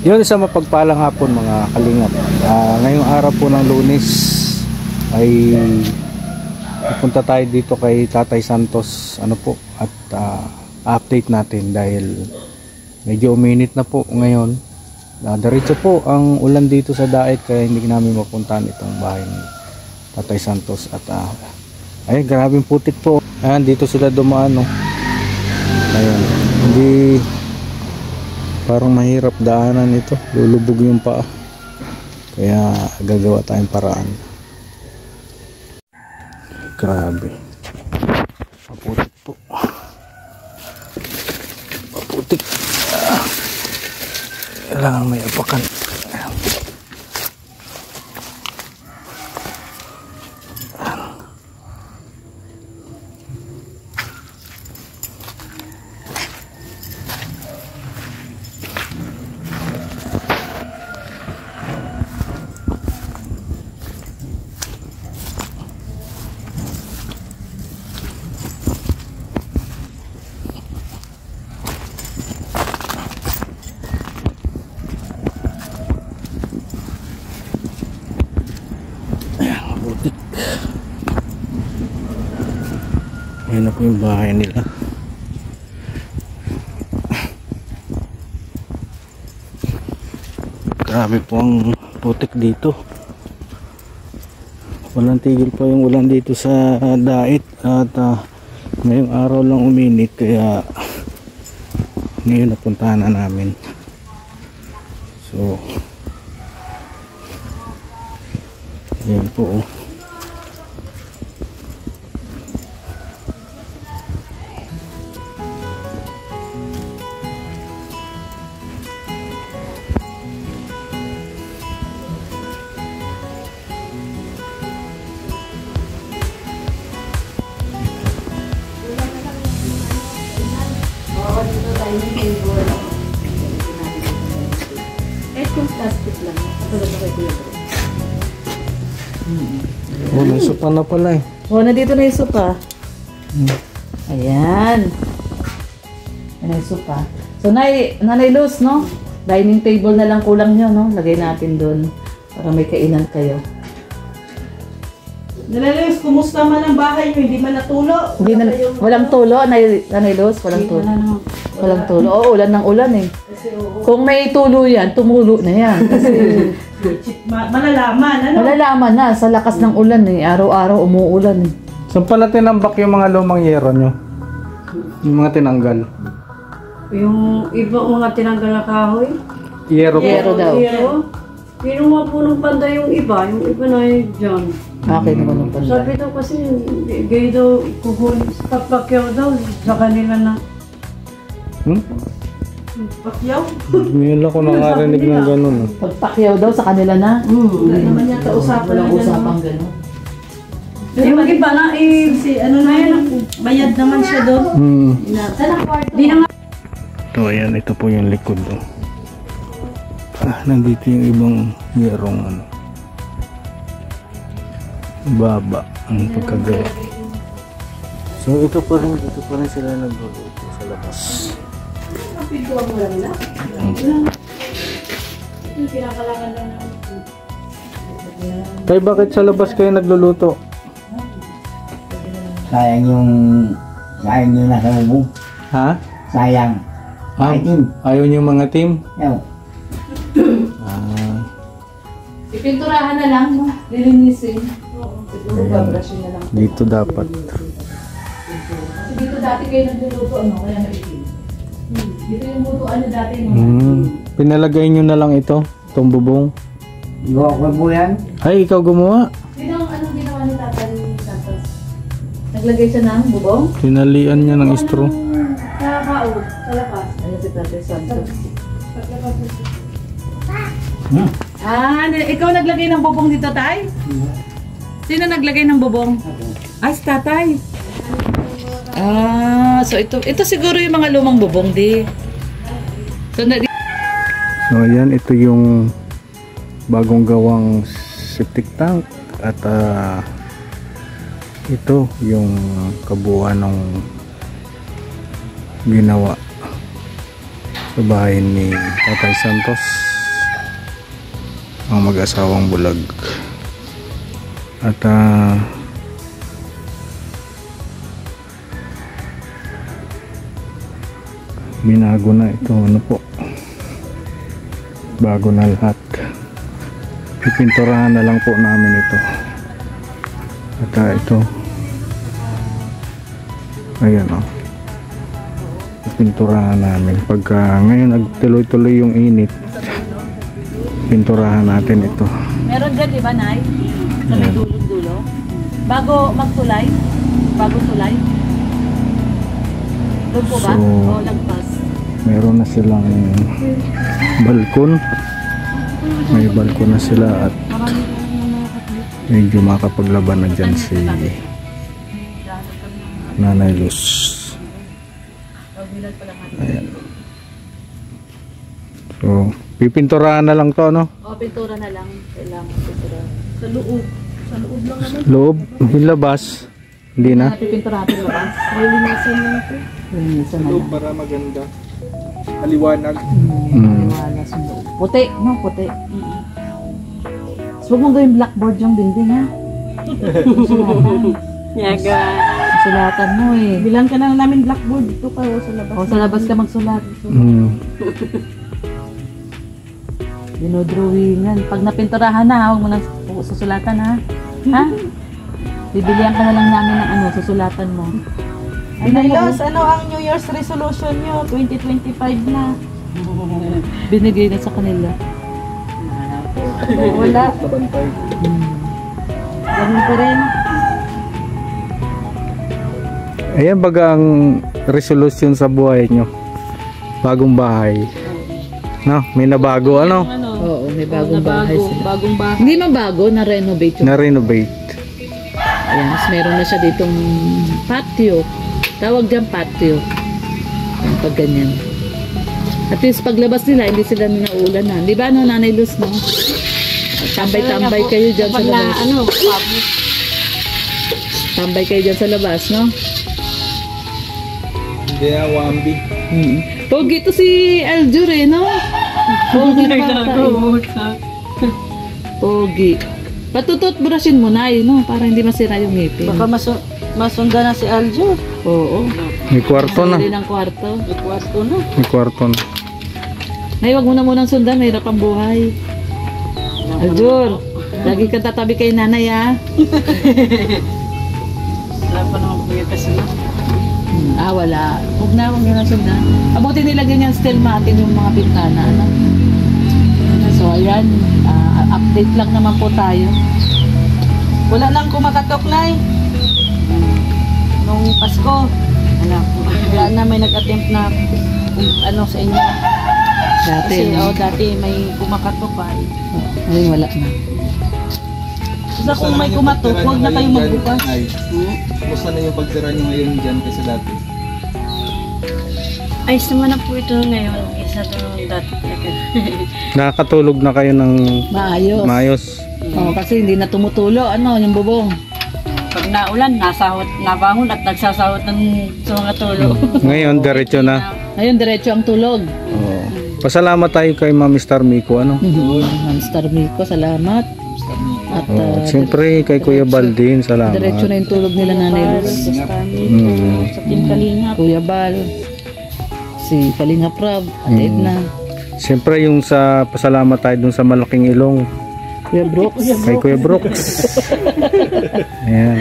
Yun, sa mapagpalang hapon mga kalingap. Ngayong araw po ng Lunes ay pupunta tayo dito kay Tatay Santos at update natin dahil medyo uminit na po ngayon. Diretso po ang ulan dito sa Daet kaya hindi namin mapuntahan itong bahay ni Tatay Santos at ay grabing putik po. Ayan, dito sila dumaan, no. Ayan, hindi parang mahirap daanan ito, lulubog yung paa, kaya gagawa tayong paraan. Grabe, maputik po, maputik. Kailangan may apakan. Ayan na po yung bahay nila. Grabe po ang putik dito. Walang tigil po yung ulan dito sa Daet at ngayong araw lang uminit kaya ngayon napuntahan na namin. So ayan po. Kung plastic lang, katulad na kay Kuya Bro. Oh, may sopa na pala eh. Oh, nandito na yung sopa. Ayan. Ayan yung sopa. So, Nanay Luz, no? Dining table na lang kulang nyo, no? Lagay natin doon para may kainan kayo. Nanay Luz, kumusta man ang bahay nyo? Hindi man natulo? Hindi na, walang tulo, Nanay Luz, walang tulo. Walang tulo. Oo, ulan ng ulan eh. Kung may tulo yan, tumulo na yan. Kasi malalaman, ano? malalaman na sa lakas ng ulan eh. Araw-araw umuulan eh. Saan pala tinambak yung mga lumang yero nyo? Yung mga tinanggal? Yung iba mga tinanggal na kahoy? Yero po? Yero daw. Pinuha po ng banda yung iba na yun dyan. Akin naman ng panda. Sabi daw kasi, gay daw, kuhuli, papakyaw daw sa kanila na. Pakyaw? Ngayon lang ko nakarinig ng ganun. Pagpakyaw daw sa kanila na. Wala naman yata usapan Walang na usapang gano'n. Yung iba na, si ano na yun, bayad naman siya doon. Di na nga. So ayan, ito po yung likod. Nandito yung ibang yerong baba ang pagkagawa. So ito pa rin, dito pa rin sila nagluluto sa labas. Pintuan mo lang na? Yung kinakalangan lang na. Tay, bakit sa labas kayo nagluluto? Sayang yung nasa bubong. Ha? Sayang. Ayaw niyo mga team? Ayaw. Ipinturahan na lang, no? Lilinisin. Siguro babrushin na lang. Dito dapat. Kasi dito dati kayo nagluluto, ano? Kaya naitin. Dito yung lutoan niyo dati, no? Pinalagay nyo na lang itong bubong. Gawa ko po yan. Ay, ikaw gumawa? Sino ang anong ginawa ni Tatay Santos? Naglagay siya ng bubong? Tinalian niya ng straw. Sa kao, sa lakas. Ano si Tatay Santos? Ikaw naglagay ng bubong dito, Tay? Sino naglagay ng bubong? Si Tatay. So ito siguro yung mga lumang bubong, di. So ayan, ito yung bagong gawang septic tank at ito yung kabuuan ng ginawa. sa bahay ni Tatay Santos, ang mag-asawang bulag. At binago na ito, ano po, bago na lahat. Pipinturahan na lang po namin ito. At ito, ayan o, pinturahan namin. Pagka ngayon nagtuloy-tuloy yung init, pinturahan natin ito. Meron dyan, di ba, Nay? Sa may dulo-dulo. Bago magtulay? Bago tulay? Doon po ba? So, O lagpas? meron na silang balkon. May balkon na sila at medyo makapaglaban na dyan si Nanay Luz. Ayan. So, pipinturahan na lang to, no? O, pintura na lang. Kailangan pintura. Sa loob. Sa loob lang naman. Loob, yung labas. Hindi na. Pipinturahan sa labas. Lilinisan lang ito. Linisan na lang. Para maganda. Maliwanag. Maliwalas yung loob. Puti, no? Puti. So, huwag mong gawin blackboard yung dingding, ha? Yaga. Sulatan mo, eh. Bilang ka na namin blackboard dito pa sa labas. O, sa labas ka magsulat. Dinodrawingan. Pag napinturahan na, huwag mo nang susulatan, ha? Ha? Bibilihan ka na lang namin ng ano, susulatan mo. Ay, Nailos, ano ang New Year's resolution nyo? 2025 na. Binigay na sa kanila. Wala. Ganun pa rin. Ayan baga ang resolution sa buhay nyo. Bagong bahay. No, may nabago, ano? Oo, may bagong bahay sila. Bagong bahay. Hindi man bago, na-renovate yung Na-renovate. ayan, mas meron na siya ditong patio. Tawag dyan patio. Ayan, pag ganyan. At least paglabas nila, hindi sila nauulan na. Di ba, no, Nanay Luz, no? Tambay-tambay kayo dyan sa labas. Tambay kayo dyan sa labas, no? Hindi na, Wambi. Pogi to si Aljur, eh, no? Pogi pa. Pogi. Patutot brushin mo na, no? Para hindi masira yung ngipin. Baka masunda na si Aljo. Oo. May kwarto na. Sarili ng kwarto. May kwarto na. May kwarto na. Nay, wag mo na munang sundan. Mahirap ang buhay. Aljur, lagi kang tatabi kay nanay, ha? Wala pa naman kuya kasi na. Wala. Huwag na nang sundan. Abuti nila ganyan still matin yung mga bintana, ano? So, ayan. Update lang naman po tayo. Wala nang kumakatok, Nay. Nung Pasko. Wala na may nag-attempt na ano sa inyo. Dati. Kasi dati may kumakatok pa. Ngayon wala na. Basta kung may kumatok, huwag na kayong magbukas. Kumusta na yung pagtira nyo ngayon dyan kasi dati? Ayos naman na po ito ngayon. Isa ito dati talaga. Nakakatulog na kayo ng Maayos. maayos. Oo, kasi hindi na tumutulo. Ano, yung bubong. Pag naulan, nabangon at nagsasawat ng sa mga tulo. Ngayon, diretso na. Ngayon, diretso ang tulog. Oo. Pasalamat tayo kay Ma'am Star Miko, ano? Ma'am Star Miko, salamat. At Siyempre, kay Kuya Baldin, salamat. diretso na yung tulog nila, Nanay Luz. Sa Team Kalingap. Kuya Bal, si Kalinga Prab, at Edna, Siyempre, yung sa pasalamat tayo dun sa malaking ilong. Kuya Brooks. Kay Kuya Brooks. Ayan.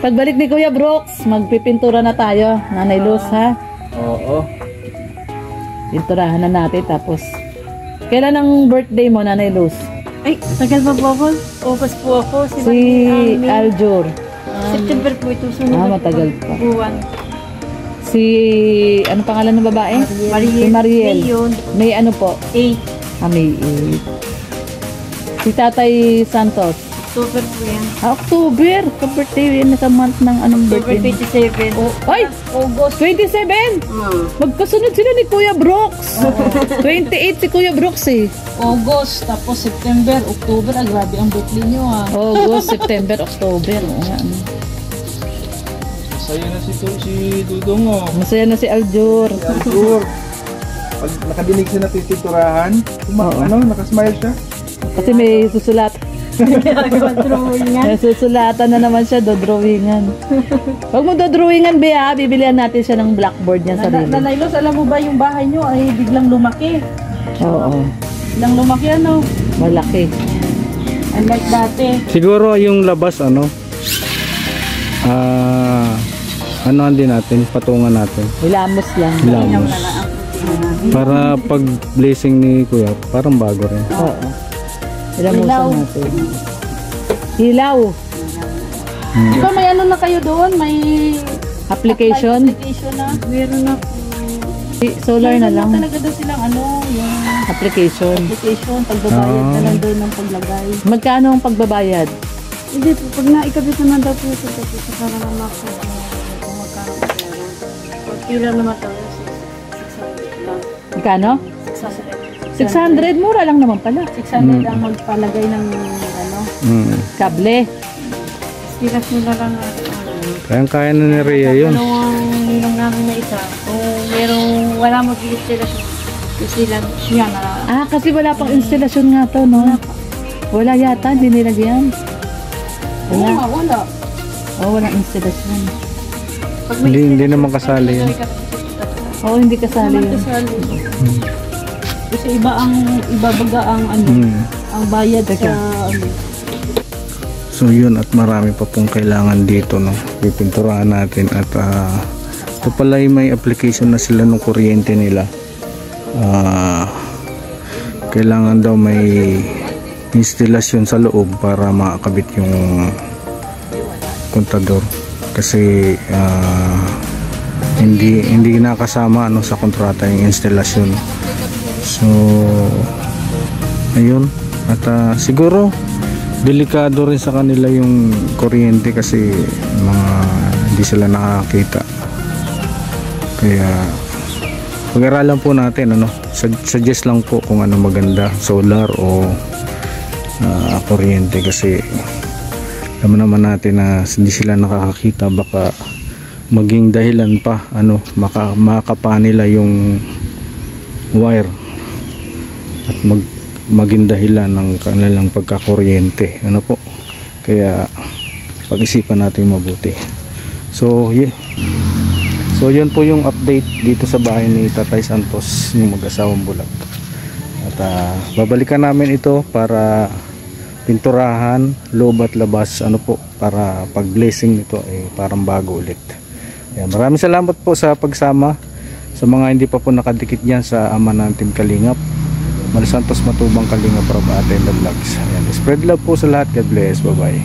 Pagbalik ni Kuya Brooks, magpipintura na tayo, Nanay Luz, ha? Oo. Pinturahan na natin, tapos kailan ang birthday mo, Nanay Luz? Ay, tagal pa po ako. Opas po ako. Si Aljur. September po ito. Sunod Matagal pa. buwan. Si, ano pangalan ng babae? Si Mariel. Mariel. Yun. May ano po? 8. May 8. Si Tatay Santos. October po yan. October. Ka-birthday yun sa month ng anong October birthday? 27. Oh, ay! August. 27! Magkasunod sila ni Kuya Brooks. 28 si Kuya Brooks, eh. August, tapos September, October. Grabe ang birthday nyo, August, September, October. Oo nga. Sa'yo na si Dudong, oh. Masaya na si Aljur. pag nakadinig siya na titurahan, Oo. nakasmile siya. Kasi may susulat. May susulatan na naman siya, dodrawingan. Huwag mo dodrawingan, Bea. Bibilihan natin siya ng blackboard niya sarili. Nanay Luz, alam mo ba yung bahay nyo ay biglang lumaki? Oo, Biglang lumaki ano? malaki. Unlike dati. Siguro yung labas ano din natin, patungan natin. Ilamos lang. Ilamos. Para pag blessing ni Kuya, parang bago rin. Oo. Ilamusan natin. Ilaw. Di ba may ano na kayo doon? May Application. application na? Meron na. Solar na lang. Talaga doon silang ano, yung Application. application, pagbabayad na lang doon ng paglagay. Magkano ang pagbabayad? Hindi po, pag naikabit naman daw po ito, tapos sa sana ng mako, kung magkano pera. Pag kila naman daw, 600 lang. Magkano? 600. 600. Mura lang naman pala. 600 ang magpalagay ng ano, Kable. stikas nila lang Kaya na ni Rhea yun. ang ninong namin na isa. Kung merong wala mag-iit sila siya na Kasi wala pang instalasyon nga to, no? Wala yata, hindi nilagyan. Wala. wala. Walang instalasyon. Pag Hindi naman kasali yan. Hindi kasali yun. Kasi ibabaga ang ano, ang bayad sa ano. So yun, at marami pa pong kailangan dito, no? Pipinturahan natin at ito pala yung may application na sila ng kuryente nila. Kailangan daw may instalasyon sa loob para makakabit yung kontador kasi hindi nakasama ano sa kontrata yung instalasyon. So ayun, at siguro delikado rin sa kanila yung kuryente kasi hindi sila nakakita, kaya pag-aralan po natin ano, suggest lang po kung ano maganda, solar o kuryente, kasi alam naman natin na hindi sila nakakakita, baka maging dahilan pa ano, makapa nila yung wire at maging dahilan ng kanilang pagkakuryente, ano po. Kaya pag-isipan natin mabuti. So yun po yung update dito sa bahay ni Tatay Santos, yung mag-asawang bulag. At babalikan namin ito para pinturahan loob at labas, ano po, para pag blessing nito ay parang bago ulit. Yan, maraming salamat po sa pagsama. Sa mga hindi pa po nakadikit dyan sa ama ng Team Kalingap, Mal Santos Matubang Kalingap from Aten the Vlogs. Ayan, spread love po sa lahat. God bless. Bye bye.